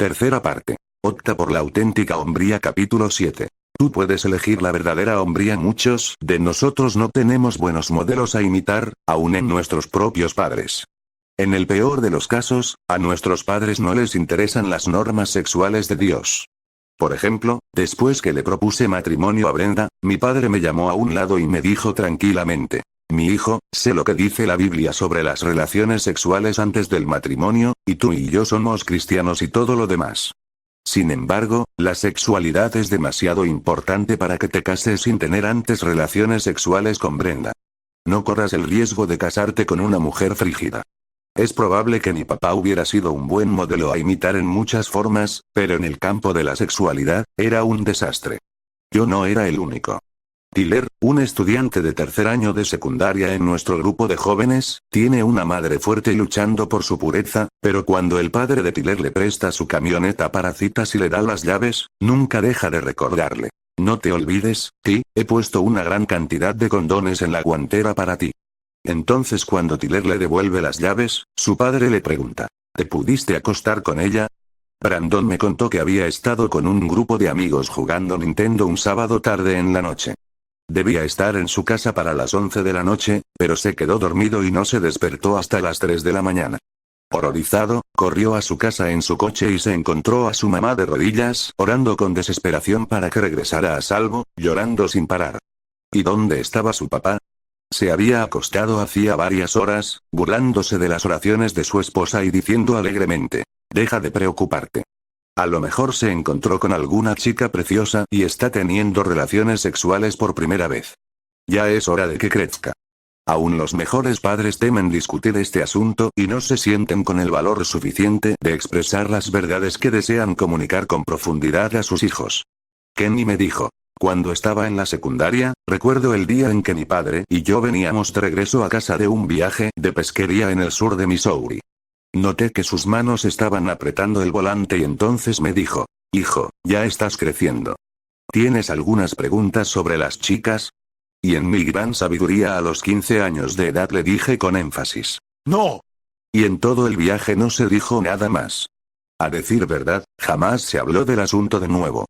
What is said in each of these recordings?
Tercera parte. Opta por la auténtica hombría. Capítulo 7. Tú puedes elegir la verdadera hombría. Muchos de nosotros no tenemos buenos modelos a imitar, aún en nuestros propios padres. En el peor de los casos, a nuestros padres no les interesan las normas sexuales de Dios. Por ejemplo, después que le propuse matrimonio a Brenda, mi padre me llamó a un lado y me dijo tranquilamente: mi hijo, sé lo que dice la Biblia sobre las relaciones sexuales antes del matrimonio, y tú y yo somos cristianos y todo lo demás. Sin embargo, la sexualidad es demasiado importante para que te cases sin tener antes relaciones sexuales con Brenda. No corras el riesgo de casarte con una mujer frígida. Es probable que mi papá hubiera sido un buen modelo a imitar en muchas formas, pero en el campo de la sexualidad, era un desastre. Yo no era el único. Tyler, un estudiante de tercer año de secundaria en nuestro grupo de jóvenes, tiene una madre fuerte luchando por su pureza, pero cuando el padre de Tyler le presta su camioneta para citas y le da las llaves, nunca deja de recordarle: no te olvides, Ty, he puesto una gran cantidad de condones en la guantera para ti. Entonces cuando Tyler le devuelve las llaves, su padre le pregunta: ¿te pudiste acostar con ella? Brandon me contó que había estado con un grupo de amigos jugando Nintendo un sábado tarde en la noche. Debía estar en su casa para las 11 de la noche, pero se quedó dormido y no se despertó hasta las 3 de la mañana. Horrorizado, corrió a su casa en su coche y se encontró a su mamá de rodillas, orando con desesperación para que regresara a salvo, llorando sin parar. ¿Y dónde estaba su papá? Se había acostado hacía varias horas, burlándose de las oraciones de su esposa y diciendo alegremente: deja de preocuparte. A lo mejor se encontró con alguna chica preciosa y está teniendo relaciones sexuales por primera vez. Ya es hora de que crezca. Aún los mejores padres temen discutir este asunto y no se sienten con el valor suficiente de expresar las verdades que desean comunicar con profundidad a sus hijos. Kenny me dijo: cuando estaba en la secundaria, recuerdo el día en que mi padre y yo veníamos de regreso a casa de un viaje de pesquería en el sur de Missouri. Noté que sus manos estaban apretando el volante y entonces me dijo: hijo, ya estás creciendo. ¿Tienes algunas preguntas sobre las chicas? Y en mi gran sabiduría a los 15 años de edad le dije con énfasis: no. Y en todo el viaje no se dijo nada más. A decir verdad, jamás se habló del asunto de nuevo.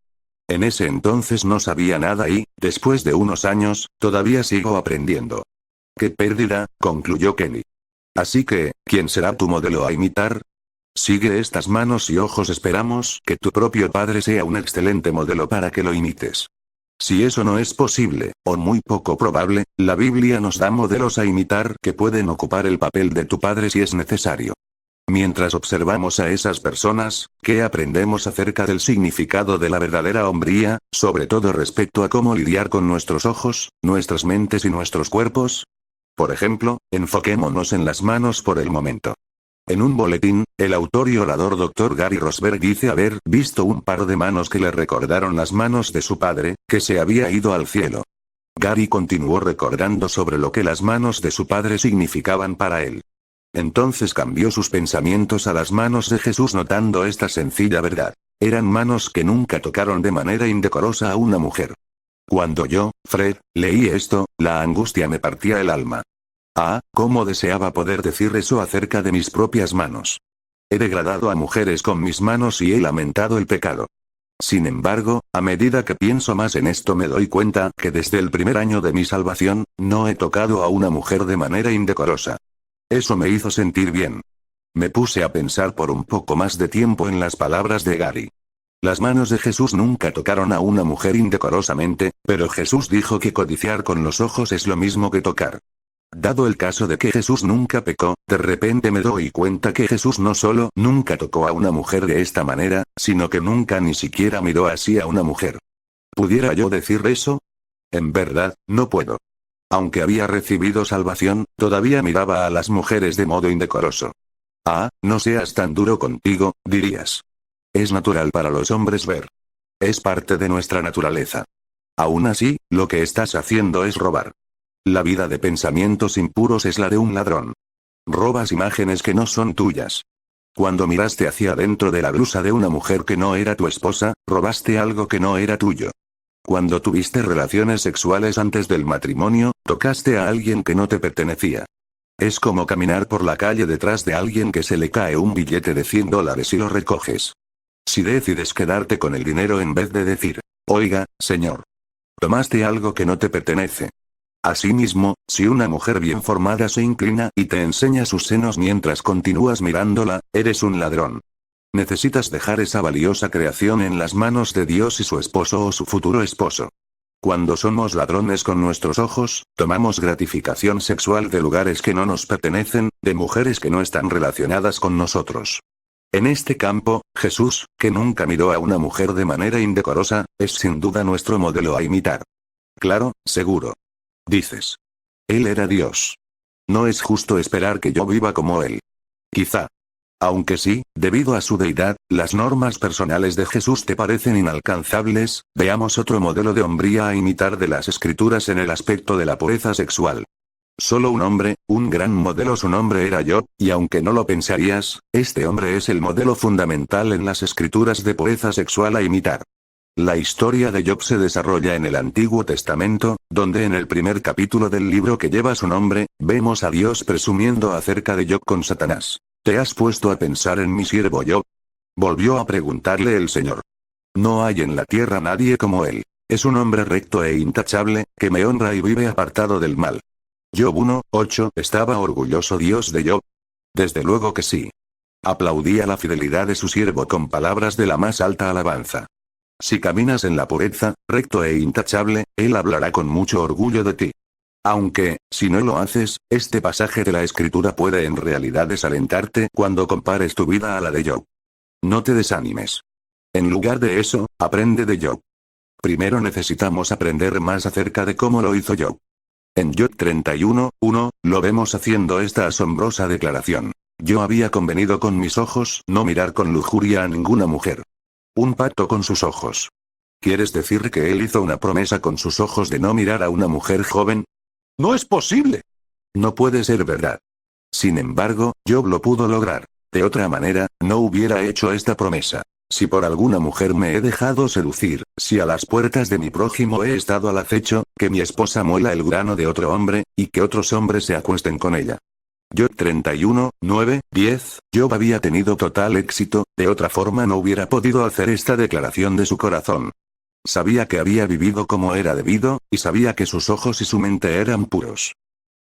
En ese entonces no sabía nada y, después de unos años, todavía sigo aprendiendo. ¡Qué pérdida!, concluyó Kenny. Así que, ¿quién será tu modelo a imitar? Sigue estas manos y ojos. Esperamos que tu propio padre sea un excelente modelo para que lo imites. Si eso no es posible, o muy poco probable, la Biblia nos da modelos a imitar que pueden ocupar el papel de tu padre si es necesario. Mientras observamos a esas personas, ¿qué aprendemos acerca del significado de la verdadera hombría, sobre todo respecto a cómo lidiar con nuestros ojos, nuestras mentes y nuestros cuerpos? Por ejemplo, enfoquémonos en las manos por el momento. En un boletín, el autor y orador Dr. Gary Rosberg dice haber visto un par de manos que le recordaron las manos de su padre, que se había ido al cielo. Gary continuó recordando sobre lo que las manos de su padre significaban para él. Entonces cambió sus pensamientos a las manos de Jesús, notando esta sencilla verdad: eran manos que nunca tocaron de manera indecorosa a una mujer. Cuando yo, Fred, leí esto, la angustia me partía el alma. Ah, cómo deseaba poder decir eso acerca de mis propias manos. He degradado a mujeres con mis manos y he lamentado el pecado. Sin embargo, a medida que pienso más en esto me doy cuenta que desde el primer año de mi salvación, no he tocado a una mujer de manera indecorosa. Eso me hizo sentir bien. Me puse a pensar por un poco más de tiempo en las palabras de Gary. Las manos de Jesús nunca tocaron a una mujer indecorosamente, pero Jesús dijo que codiciar con los ojos es lo mismo que tocar. Dado el caso de que Jesús nunca pecó, de repente me doy cuenta que Jesús no solo nunca tocó a una mujer de esta manera, sino que nunca ni siquiera miró así a una mujer. ¿Pudiera yo decir eso? En verdad, no puedo. Aunque había recibido salvación, todavía miraba a las mujeres de modo indecoroso. Ah, no seas tan duro contigo, dirías. Es natural para los hombres ver. Es parte de nuestra naturaleza. Aún así, lo que estás haciendo es robar. La vida de pensamientos impuros es la de un ladrón. Robas imágenes que no son tuyas. Cuando miraste hacia adentro de la blusa de una mujer que no era tu esposa, robaste algo que no era tuyo. Cuando tuviste relaciones sexuales antes del matrimonio, tocaste a alguien que no te pertenecía. Es como caminar por la calle detrás de alguien que se le cae un billete de $100 y lo recoges. Si decides quedarte con el dinero en vez de decir, oiga, señor, tomaste algo que no te pertenece. Asimismo, si una mujer bien formada se inclina y te enseña sus senos mientras continúas mirándola, eres un ladrón. Necesitas dejar esa valiosa creación en las manos de Dios y su esposo o su futuro esposo. Cuando somos ladrones con nuestros ojos, tomamos gratificación sexual de lugares que no nos pertenecen, de mujeres que no están relacionadas con nosotros. En este campo, Jesús, que nunca miró a una mujer de manera indecorosa, es sin duda nuestro modelo a imitar. Claro, seguro. Dices. Él era Dios. No es justo esperar que yo viva como Él. Quizá. Aunque sí, debido a su deidad, las normas personales de Jesús te parecen inalcanzables, veamos otro modelo de hombría a imitar de las Escrituras en el aspecto de la pureza sexual. Solo un hombre, un gran modelo, su nombre era Job, y aunque no lo pensarías, este hombre es el modelo fundamental en las Escrituras de pureza sexual a imitar. La historia de Job se desarrolla en el Antiguo Testamento, donde en el primer capítulo del libro que lleva su nombre, vemos a Dios presumiendo acerca de Job con Satanás. ¿Te has puesto a pensar en mi siervo Job? Volvió a preguntarle el Señor. No hay en la tierra nadie como él. Es un hombre recto e intachable, que me honra y vive apartado del mal. Job 1:8. ¿Estaba orgulloso Dios de Job? Desde luego que sí. Aplaudía la fidelidad de su siervo con palabras de la más alta alabanza. Si caminas en la pureza, recto e intachable, él hablará con mucho orgullo de ti. Aunque, si no lo haces, este pasaje de la Escritura puede en realidad desalentarte cuando compares tu vida a la de Job. No te desanimes. En lugar de eso, aprende de Job. Primero necesitamos aprender más acerca de cómo lo hizo Job. En Job 31:1, lo vemos haciendo esta asombrosa declaración. Yo había convenido con mis ojos no mirar con lujuria a ninguna mujer. Un pacto con sus ojos. ¿Quieres decir que él hizo una promesa con sus ojos de no mirar a una mujer joven? ¡No es posible! No puede ser verdad. Sin embargo, Job lo pudo lograr. De otra manera, no hubiera hecho esta promesa. Si por alguna mujer me he dejado seducir, si a las puertas de mi prójimo he estado al acecho, que mi esposa muela el grano de otro hombre, y que otros hombres se acuesten con ella. Job 31:9-10, Job había tenido total éxito, de otra forma no hubiera podido hacer esta declaración de su corazón. Sabía que había vivido como era debido, y sabía que sus ojos y su mente eran puros.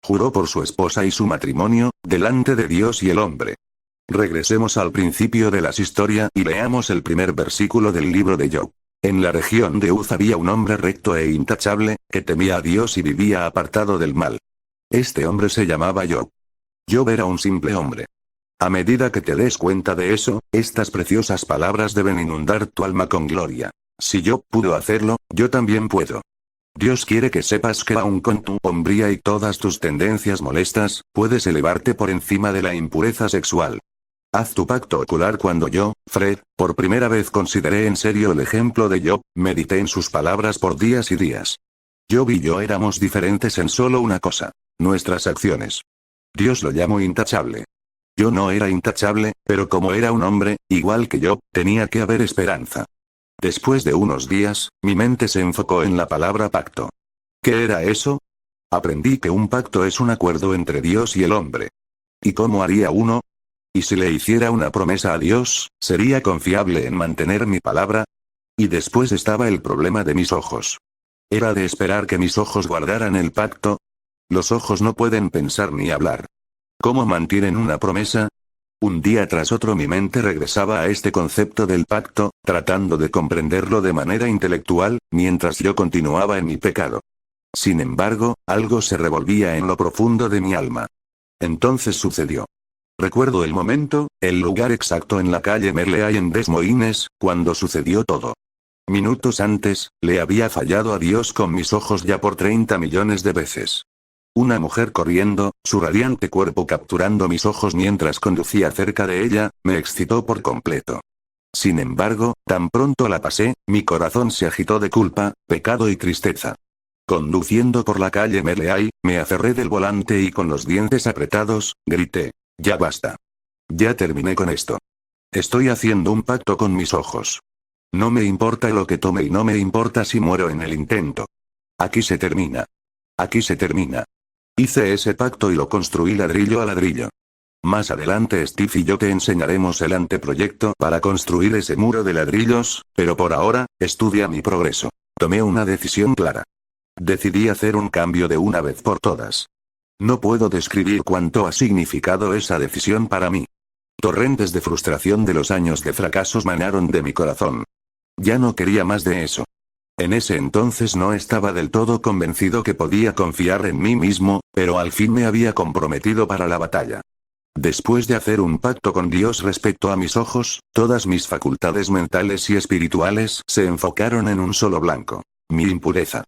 Juró por su esposa y su matrimonio, delante de Dios y el hombre. Regresemos al principio de la historia y leamos el primer versículo del libro de Job. En la región de Uz había un hombre recto e intachable, que temía a Dios y vivía apartado del mal. Este hombre se llamaba Job. Job era un simple hombre. A medida que te des cuenta de eso, estas preciosas palabras deben inundar tu alma con gloria. Si Job pudo hacerlo, yo también puedo. Dios quiere que sepas que aun con tu hombría y todas tus tendencias molestas, puedes elevarte por encima de la impureza sexual. Haz tu pacto ocular. Cuando yo, Fred, por primera vez consideré en serio el ejemplo de Job, medité en sus palabras por días y días. Job y yo éramos diferentes en solo una cosa: nuestras acciones. Dios lo llamó intachable. Yo no era intachable, pero como era un hombre, igual que Job, tenía que haber esperanza. Después de unos días, mi mente se enfocó en la palabra pacto. ¿Qué era eso? Aprendí que un pacto es un acuerdo entre Dios y el hombre. ¿Y cómo haría uno? ¿Y si le hiciera una promesa a Dios, sería confiable en mantener mi palabra? Y después estaba el problema de mis ojos. ¿Era de esperar que mis ojos guardaran el pacto? Los ojos no pueden pensar ni hablar. ¿Cómo mantienen una promesa? Un día tras otro mi mente regresaba a este concepto del pacto, tratando de comprenderlo de manera intelectual, mientras yo continuaba en mi pecado. Sin embargo, algo se revolvía en lo profundo de mi alma. Entonces sucedió. Recuerdo el momento, el lugar exacto en la calle Merleay en Des Moines, cuando sucedió todo. Minutos antes, le había fallado a Dios con mis ojos ya por 30 millones de veces. Una mujer corriendo, su radiante cuerpo capturando mis ojos mientras conducía cerca de ella, me excitó por completo. Sin embargo, tan pronto la pasé, mi corazón se agitó de culpa, pecado y tristeza. Conduciendo por la calle Merleay, me aferré del volante y con los dientes apretados, grité: «Ya basta. Ya terminé con esto. Estoy haciendo un pacto con mis ojos. No me importa lo que tome y no me importa si muero en el intento. Aquí se termina. Aquí se termina». Hice ese pacto y lo construí ladrillo a ladrillo. Más adelante Steve y yo te enseñaremos el anteproyecto para construir ese muro de ladrillos, pero por ahora, estudia mi progreso. Tomé una decisión clara. Decidí hacer un cambio de una vez por todas. No puedo describir cuánto ha significado esa decisión para mí. Torrentes de frustración de los años de fracasos manaron de mi corazón. Ya no quería más de eso. En ese entonces no estaba del todo convencido que podía confiar en mí mismo, pero al fin me había comprometido para la batalla. Después de hacer un pacto con Dios respecto a mis ojos, todas mis facultades mentales y espirituales se enfocaron en un solo blanco: mi impureza.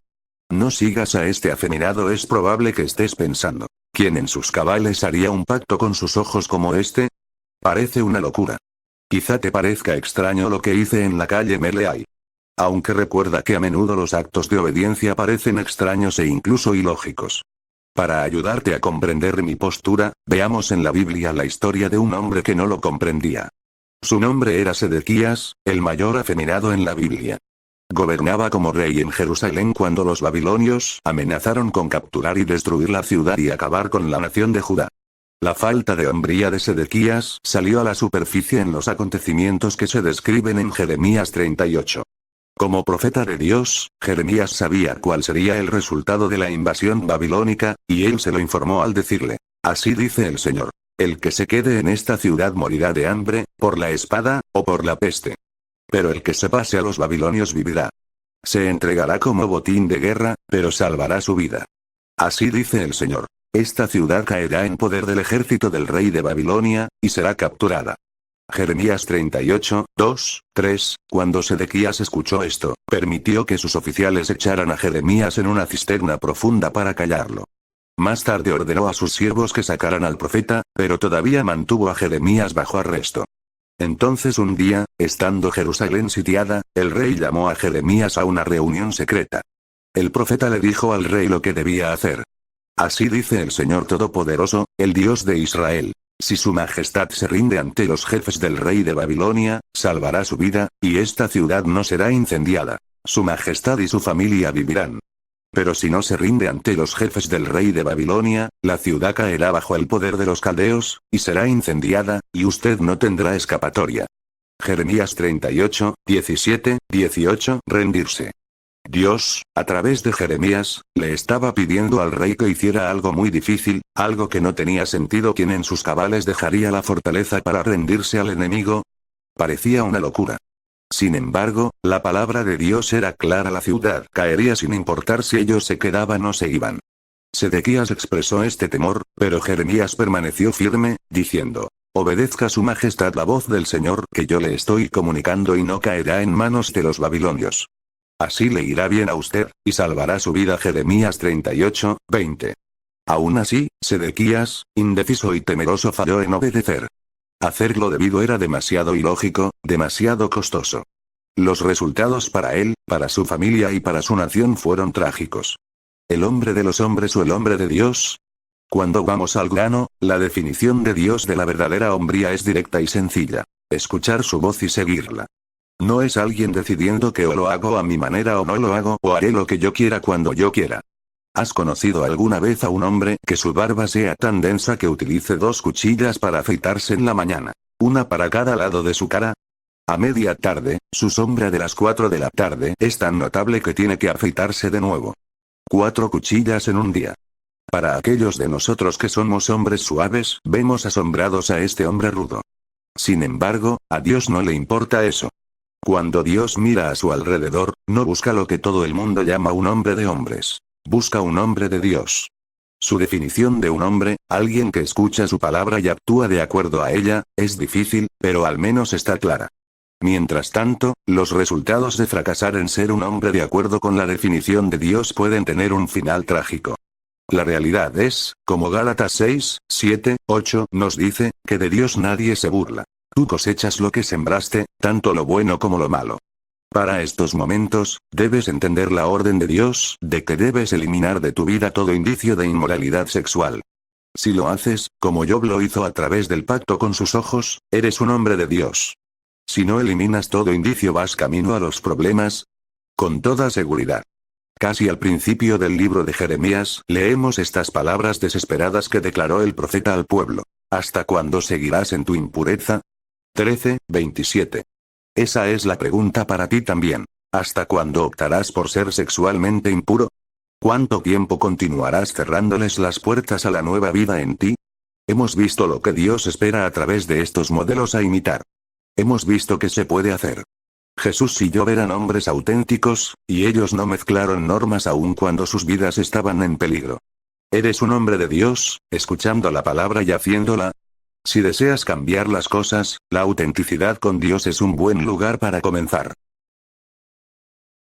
No sigas a este afeminado. Es probable que estés pensando: ¿quién en sus cabales haría un pacto con sus ojos como este? Parece una locura. Quizá te parezca extraño lo que hice en la calle Meleay. Aunque recuerda que a menudo los actos de obediencia parecen extraños e incluso ilógicos. Para ayudarte a comprender mi postura, veamos en la Biblia la historia de un hombre que no lo comprendía. Su nombre era Sedequías, el mayor afeminado en la Biblia. Gobernaba como rey en Jerusalén cuando los babilonios amenazaron con capturar y destruir la ciudad y acabar con la nación de Judá. La falta de hombría de Sedequías salió a la superficie en los acontecimientos que se describen en Jeremías 38. Como profeta de Dios, Jeremías sabía cuál sería el resultado de la invasión babilónica, y él se lo informó al decirle: así dice el Señor, el que se quede en esta ciudad morirá de hambre, por la espada, o por la peste. Pero el que se pase a los babilonios vivirá. Se entregará como botín de guerra, pero salvará su vida. Así dice el Señor, esta ciudad caerá en poder del ejército del rey de Babilonia, y será capturada. Jeremías 38, 2, 3. Cuando Sedequías escuchó esto, permitió que sus oficiales echaran a Jeremías en una cisterna profunda para callarlo. Más tarde ordenó a sus siervos que sacaran al profeta, pero todavía mantuvo a Jeremías bajo arresto. Entonces un día, estando Jerusalén sitiada, el rey llamó a Jeremías a una reunión secreta. El profeta le dijo al rey lo que debía hacer. Así dice el Señor Todopoderoso, el Dios de Israel. Si su majestad se rinde ante los jefes del rey de Babilonia, salvará su vida, y esta ciudad no será incendiada. Su majestad y su familia vivirán. Pero si no se rinde ante los jefes del rey de Babilonia, la ciudad caerá bajo el poder de los caldeos, y será incendiada, y usted no tendrá escapatoria. Jeremías 38, 17, 18. Rendirse. Dios, a través de Jeremías, le estaba pidiendo al rey que hiciera algo muy difícil, algo que no tenía sentido. ¿Quién en sus cabales dejaría la fortaleza para rendirse al enemigo? Parecía una locura. Sin embargo, la palabra de Dios era clara: la ciudad caería sin importar si ellos se quedaban o se iban. Sedequías expresó este temor, pero Jeremías permaneció firme, diciendo: obedezca su majestad la voz del Señor que yo le estoy comunicando y no caerá en manos de los babilonios. Así le irá bien a usted, y salvará su vida. Jeremías 38, 20. Aún así, Sedequías, indeciso y temeroso, falló en obedecer. Hacer lo debido era demasiado ilógico, demasiado costoso. Los resultados para él, para su familia y para su nación fueron trágicos. ¿El hombre de los hombres o el hombre de Dios? Cuando vamos al grano, la definición de Dios de la verdadera hombría es directa y sencilla: escuchar su voz y seguirla. No es alguien decidiendo que o lo hago a mi manera o no lo hago, o haré lo que yo quiera cuando yo quiera. ¿Has conocido alguna vez a un hombre que su barba sea tan densa que utilice 2 cuchillas para afeitarse en la mañana, una para cada lado de su cara? A media tarde, su sombra de las 4 de la tarde es tan notable que tiene que afeitarse de nuevo. 4 cuchillas en un día. Para aquellos de nosotros que somos hombres suaves, vemos asombrados a este hombre rudo. Sin embargo, a Dios no le importa eso. Cuando Dios mira a su alrededor, no busca lo que todo el mundo llama un hombre de hombres. Busca un hombre de Dios. Su definición de un hombre, alguien que escucha su palabra y actúa de acuerdo a ella, es difícil, pero al menos está clara. Mientras tanto, los resultados de fracasar en ser un hombre de acuerdo con la definición de Dios pueden tener un final trágico. La realidad es, como Gálatas 6, 7, 8 nos dice, que de Dios nadie se burla. Tú cosechas lo que sembraste, tanto lo bueno como lo malo. Para estos momentos, debes entender la orden de Dios, de que debes eliminar de tu vida todo indicio de inmoralidad sexual. Si lo haces, como Job lo hizo a través del pacto con sus ojos, eres un hombre de Dios. Si no eliminas todo indicio, vas camino a los problemas. Con toda seguridad. Casi al principio del libro de Jeremías, leemos estas palabras desesperadas que declaró el profeta al pueblo. ¿Hasta cuándo seguirás en tu impureza? 13:27. Esa es la pregunta para ti también. ¿Hasta cuándo optarás por ser sexualmente impuro? ¿Cuánto tiempo continuarás cerrándoles las puertas a la nueva vida en ti? Hemos visto lo que Dios espera a través de estos modelos a imitar. Hemos visto que se puede hacer. Jesús y yo eran hombres auténticos, y ellos no mezclaron normas aun cuando sus vidas estaban en peligro. ¿Eres un hombre de Dios, escuchando la palabra y haciéndola? Si deseas cambiar las cosas, la autenticidad con Dios es un buen lugar para comenzar.